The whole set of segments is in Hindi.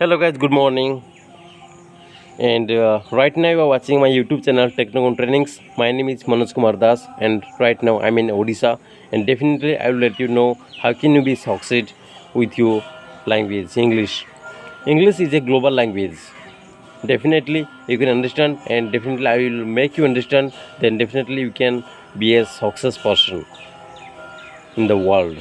Hello guys, good morning. And right now you are watching my YouTube channel Technogon Trainings. My name is Manoj Kumar Das, and right now I'm in Odisha. And definitely I will let you know how can you be succeed with your language English. English is a global language. Definitely you can understand, and definitely I will make you understand. Then definitely you can be a success person in the world.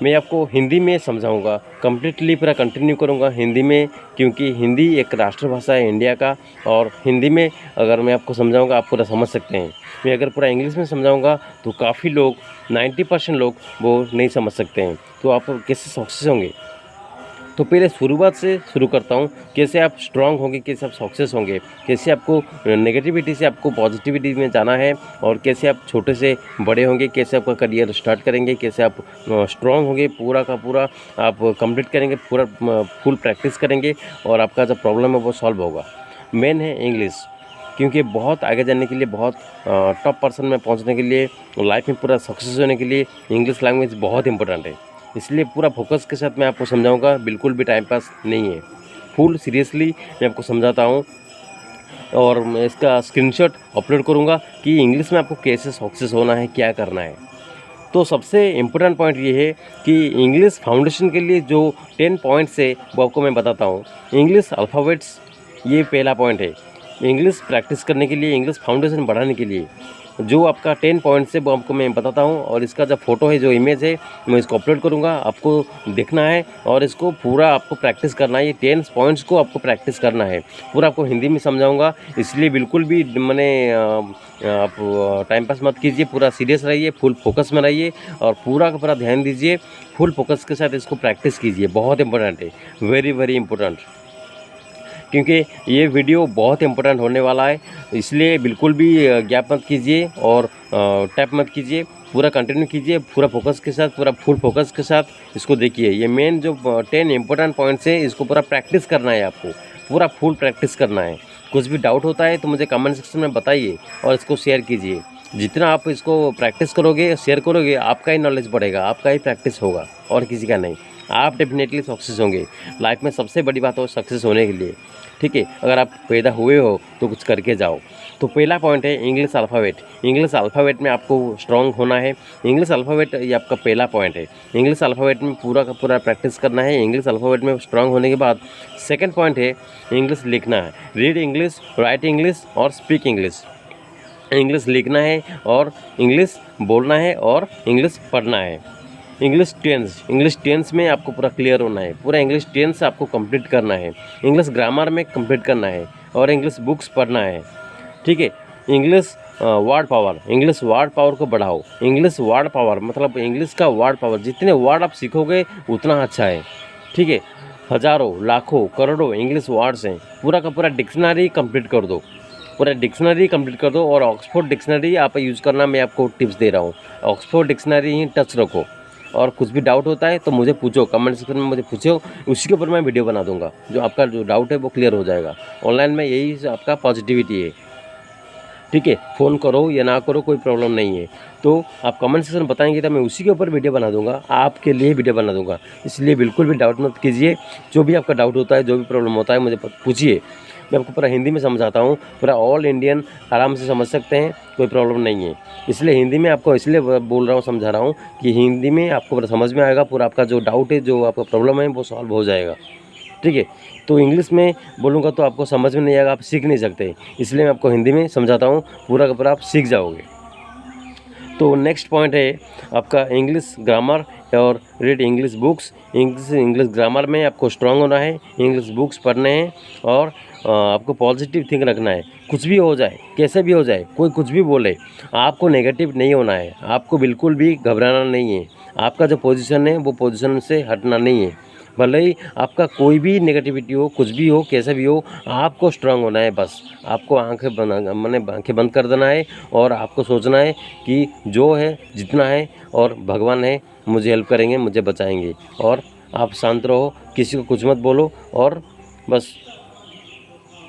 मैं आपको हिंदी में समझाऊंगा, कम्प्लीटली पूरा कंटिन्यू करूंगा हिंदी में, क्योंकि हिंदी एक राष्ट्रभाषा है इंडिया का। और हिंदी में अगर मैं आपको समझाऊंगा आप पूरा समझ सकते हैं। मैं अगर पूरा इंग्लिश में समझाऊंगा तो काफ़ी लोग 90% लोग वो नहीं समझ सकते हैं, तो आप कैसे सक्सेस होंगे। तो पहले शुरुआत से शुरू करता हूँ, कैसे आप स्ट्रांग होंगे, कैसे आप सक्सेस होंगे, कैसे आपको नेगेटिविटी से आपको पॉजिटिविटी में जाना है, और कैसे आप छोटे से बड़े होंगे, कैसे आपका करियर स्टार्ट करेंगे, कैसे आप स्ट्रांग होंगे, पूरा का पूरा आप कंप्लीट करेंगे, पूरा फुल प्रैक्टिस करेंगे और आपका जो प्रॉब्लम है वो सॉल्व होगा। मेन है इंग्लिश, क्योंकि बहुत आगे जाने के लिए, बहुत टॉप पर्सन में पहुँचने के लिए, लाइफ में पूरा सक्सेस होने के लिए इंग्लिश लैंग्वेज बहुत इंपॉर्टेंट है। इसलिए पूरा फोकस के साथ मैं आपको समझाऊंगा, बिल्कुल भी टाइम पास नहीं है, फुल सीरियसली मैं आपको समझाता हूं। और मैं इसका स्क्रीनशॉट अपलोड करूंगा कि इंग्लिश में आपको कैसे सक्सेस होना है, क्या करना है। तो सबसे इम्पोर्टेंट पॉइंट ये है कि इंग्लिश फाउंडेशन के लिए जो 10 पॉइंट्स है वो आपको मैं बताता हूँ। इंग्लिश अल्फ़ाबेट्स, ये पहला पॉइंट है। इंग्लिश प्रैक्टिस करने के लिए, इंग्लिश फाउंडेशन बढ़ाने के लिए जो आपका 10 पॉइंट्स है वो आपको मैं बताता हूँ। और इसका जो फ़ोटो है, जो इमेज है, मैं इसको अपलोड करूँगा, आपको देखना है और इसको पूरा आपको प्रैक्टिस करना है। ये 10 पॉइंट्स को आपको प्रैक्टिस करना है, पूरा आपको हिंदी में समझाऊँगा। इसलिए बिल्कुल भी मैंने आप टाइम पास मत कीजिए, पूरा सीरियस रहिए, फुल फोकस में रहिए और पूरा का पूरा ध्यान दीजिए, फुल फोकस के साथ इसको प्रैक्टिस कीजिए। बहुत इंपॉर्टेंट है, वेरी वेरी इंपॉर्टेंट, क्योंकि ये वीडियो बहुत इंपॉर्टेंट होने वाला है। इसलिए बिल्कुल भी गैप मत कीजिए और टैप मत कीजिए, पूरा कंटिन्यू कीजिए, पूरा फोकस के साथ, पूरा फुल फोकस के साथ इसको देखिए। ये मेन जो 10 इंपॉर्टेंट पॉइंट्स है, इसको पूरा प्रैक्टिस करना है, आपको पूरा फुल प्रैक्टिस करना है। कुछ भी डाउट होता है तो मुझे कमेंट सेक्शन में बताइए और इसको शेयर कीजिए। जितना आप इसको प्रैक्टिस करोगे, शेयर करोगे, आपका ही नॉलेज बढ़ेगा, आपका ही प्रैक्टिस होगा और किसी का नहीं। आप डेफिनेटली सक्सेस होंगे। लाइफ में सबसे बड़ी बात हो सक्सेस होने के लिए, ठीक है। अगर आप पैदा हुए हो तो कुछ करके जाओ। तो पहला पॉइंट है इंग्लिश अल्फ़ाबेट। इंग्लिश अल्फ़ाबेट में आपको स्ट्रांग होना है। इंग्लिश अल्फ़ाबेट ये आपका पहला पॉइंट है। इंग्लिश अल्फ़ाबेट में पूरा का पूरा प्रैक्टिस करना है। इंग्लिश अल्फ़ाबेट में स्ट्रांग होने के बाद सेकंड पॉइंट है इंग्लिश लिखना है। रीड इंग्लिश, राइट इंग्लिश और स्पीक इंग्लिश। इंग्लिश लिखना है और इंग्लिश बोलना है और इंग्लिश पढ़ना है। इंग्लिश टेंस में आपको पूरा क्लियर होना है, पूरा इंग्लिश टेंस आपको कंप्लीट करना है। इंग्लिश ग्रामर में कंप्लीट करना है और इंग्लिश बुक्स पढ़ना है, ठीक है। English word power, English word power को बढ़ाओ। इंग्लिश वर्ड पावर मतलब इंग्लिश का वर्ड पावर, जितने वर्ड आप सीखोगे उतना अच्छा है, ठीक है। हज़ारों, लाखों, करोड़ों इंग्लिश वर्ड्स हैं। पूरा का पूरा डिक्शनरी कंप्लीट कर दो, पूरा डिक्शनरी कंप्लीट कर दो। और ऑक्सफोर्ड डिक्शनरी आप यूज़ करना, मैं आपको टिप्स दे रहा हूँ। ऑक्सफोर्ड डिक्शनरी ही टच रखो। और कुछ भी डाउट होता है तो मुझे पूछो, कमेंट सेक्शन में मुझे पूछो, उसी के ऊपर मैं वीडियो बना दूंगा। जो आपका जो डाउट है वो क्लियर हो जाएगा। ऑनलाइन में यही आपका पॉजिटिविटी है, ठीक है। फ़ोन करो या ना करो, कोई प्रॉब्लम नहीं है। तो आप कमेंट सेक्शन में बताएंगे तो मैं उसी के ऊपर वीडियो बना दूंगा, आपके लिए वीडियो बना दूंगा। इसलिए बिल्कुल भी डाउट मत कीजिए। जो भी आपका डाउट होता है, जो भी प्रॉब्लम होता है, मुझे पूछिए। मैं आपको पूरा हिंदी में समझाता हूँ, पूरा ऑल इंडियन आराम से समझ सकते हैं, कोई प्रॉब्लम नहीं है। इसलिए हिंदी में आपको इसलिए बोल रहा हूँ, समझा रहा हूँ कि हिंदी में आपको पूरा समझ में आएगा। पूरा आपका जो डाउट है, जो आपका प्रॉब्लम है, वो सॉल्व हो जाएगा, ठीक है। तो इंग्लिश में बोलूँगा तो आपको समझ में नहीं आएगा, आप सीख नहीं सकते। इसलिए मैं आपको हिंदी में समझाता हूँ, पूरा का पूरा आप सीख जाओगे। तो नेक्स्ट पॉइंट है आपका इंग्लिश ग्रामर और read English books. English grammar में आपको स्ट्रांग होना है, इंग्लिश बुक्स पढ़ने हैं और आपको पॉजिटिव थिंक रखना है। कुछ भी हो जाए, कैसे भी हो जाए, कोई कुछ भी बोले, आपको नेगेटिव नहीं होना है, आपको बिल्कुल भी घबराना नहीं है। आपका जो पोजीशन है वो पोजीशन से हटना नहीं है। भले ही आपका कोई भी नेगेटिविटी हो, कुछ भी हो, कैसे भी हो, आपको स्ट्रांग होना है। बस आपको आंखें बंद कर देना है और आपको सोचना है कि जो है जितना है और भगवान है, मुझे हेल्प करेंगे, मुझे बचाएंगे। और आप शांत रहो, किसी को कुछ मत बोलो और बस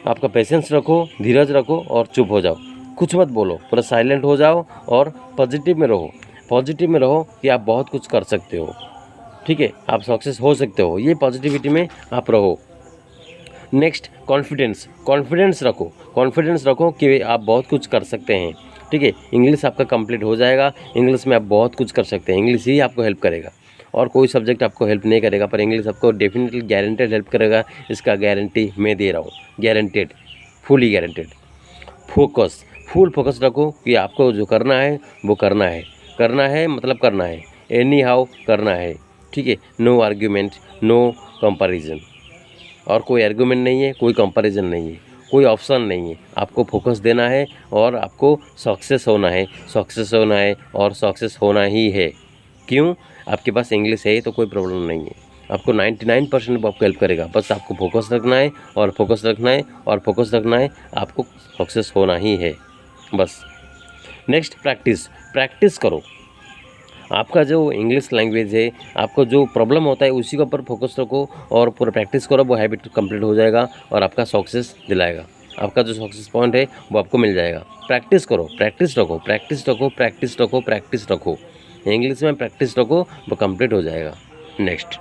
आपका पेशेंस रखो, धीरज रखो और चुप हो जाओ, कुछ मत बोलो, पूरा साइलेंट हो जाओ और पॉजिटिव में रहो। पॉजिटिव में रहो कि आप बहुत कुछ कर सकते हो, ठीक है, आप सक्सेस हो सकते हो, ये पॉजिटिविटी में आप रहो। Next, confidence. कॉन्फिडेंस रखो, कॉन्फिडेंस रखो कि आप बहुत कुछ कर सकते हैं। ठीक है, इंग्लिश आपका कंप्लीट हो जाएगा, इंग्लिश में आप बहुत कुछ कर सकते हैं, इंग्लिश ही आपको हेल्प करेगा और कोई सब्जेक्ट आपको हेल्प नहीं करेगा, पर इंग्लिश आपको डेफिनेटली गारंटेड हेल्प करेगा, इसका गारंटी मैं दे रहा हूँ, guaranteed, fully guaranteed. Focus, full focus रखो कि आपको जो करना है वो करना है, करना है मतलब करना है, एनी हाउ करना है। ठीक है, नो आर्ग्यूमेंट, नो कंपैरिजन, और कोई आर्गूमेंट नहीं है, कोई कंपैरिजन नहीं है, कोई ऑप्शन नहीं है, आपको फोकस देना है और आपको सक्सेस होना है, सक्सेस होना है और सक्सेस होना ही है। क्यों? आपके पास इंग्लिश है तो कोई प्रॉब्लम नहीं है, आपको 99% आपको हेल्प करेगा, बस आपको फोकस रखना है और फोकस रखना है और फोकस रखना है, आपको सक्सेस होना ही है बस। Next, practice. प्रैक्टिस करो, आपका जो इंग्लिश लैंग्वेज है, आपको जो प्रॉब्लम होता है उसी के ऊपर फोकस रखो और पूरा प्रैक्टिस करो, वो हैबिट कंप्लीट हो जाएगा और आपका सक्सेस दिलाएगा, आपका जो सक्सेस पॉइंट है वो आपको मिल जाएगा। प्रैक्टिस करो, प्रैक्टिस रखो, प्रैक्टिस रखो, प्रैक्टिस रखो, प्रैक्टिस रखो, इंग्लिश में प्रैक्टिस रखो, वो कंप्लीट हो जाएगा। नेक्स्ट,